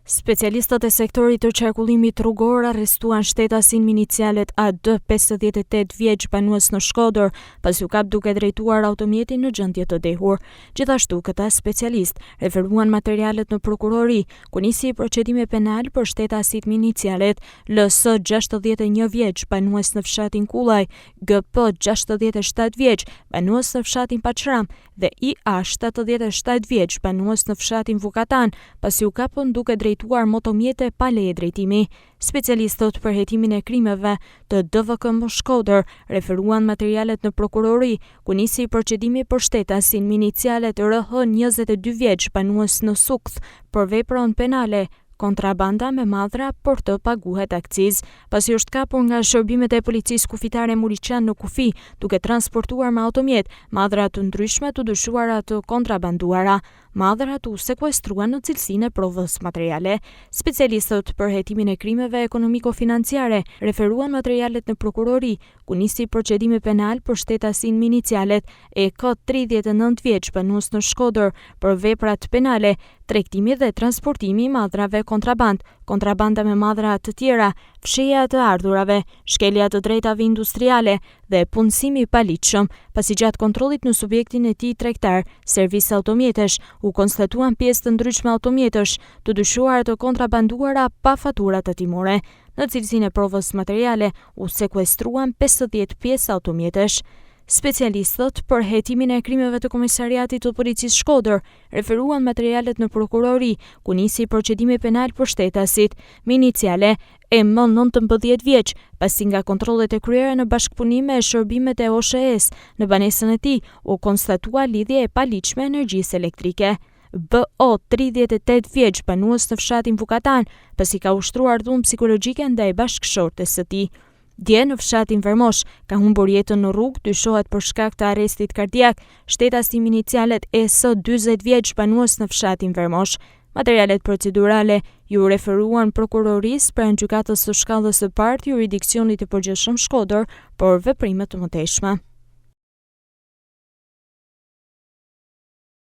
Specialistët e sektorit të qarkullimit rrugor arrestuan shtetasin me inicialet AD, 58 vjeç, banues në Shkodër, pasi u kap duke drejtuar automjetin në gjendje të dehur. Gjithashtu, këta specialist referuan materialet në prokurori, ku nisi procedime penal për shtetasit me inicialet LS 61 vjeç, banues në fshatin Kullaj, GP 67 vjeç, banues në fshatin Paqram dhe IA 77 vjeç, banues në fshatin Vukatan, pasi u kapën duke drejtuar motomjete pa leje drejtimi. Specialistët për hetimin e krimeve të DVK Shkodër referuan materialet në prokurori, ku nisi procedimi për shtetasin me inicialet RH 22 vjeç, banues në Sukth, për veprën penale kontrabanda me madhra për të paguhet akciz, pasi është kapur nga shërbimet e policisë kufitare Muriqan në kufi, duke transportuar me automjet madhra të ndryshme të dyshuara të kontrabanduara. Madhrat u sekuestruan në cilësinë e provës materiale. Specialistët për hetimin e krimeve ekonomiko-financiare referuan materialet në prokurori, ku nisi procedime penal për shtetasin me inicialet EK 39 vjeç, banues në Shkodër, për veprat penale, tregtimi dhe transportimi i madrave kontraband, kontrabanda me madhra të tjera, fshehja të ardhurave, shkelja të drejtave industriale dhe punësimi i paligjshëm. Pasi gjatë kontrollit në subjektin e tij tregtar, servis automjetesh, u konstatuan pjesë të ndryshme automjetesh të dyshuara të kontrabanduara pa fatura tatimore. Në cilësinë e provës materiale u sekuestruan 50 pjesë automjetesh. Specialistët për hetimin e krimeve të Komisariatit të Policisë Shkodër referuan materialet në prokurori, ku nisi procedime penal për shtetasit me iniciale EM 19 vjeç, pasi nga kontrollet e kryera në bashkëpunim me shërbimet e OSHE-s në banesën e tij u konstatua lidhje e paligjshme energjisë elektrike. BO 38 vjeç, banues në fshatin Vukatan, pasi ka ushtruar dhunë psikologjike ndaj bashkëshortes së tij. Dje në fshatin Vermosh ka humbur jetën në rrugë, dyshohet për shkak të arrestit kardiak, shtetasi me inicialet ES 40 vjeç, banues në fshatin Vermosh. Materialet procedurale ju referuan prokurorisë pranë gjykatës së shkallës së parë të jurisdiksionit të përgjithshëm Shkodër për veprime të mëtejshme.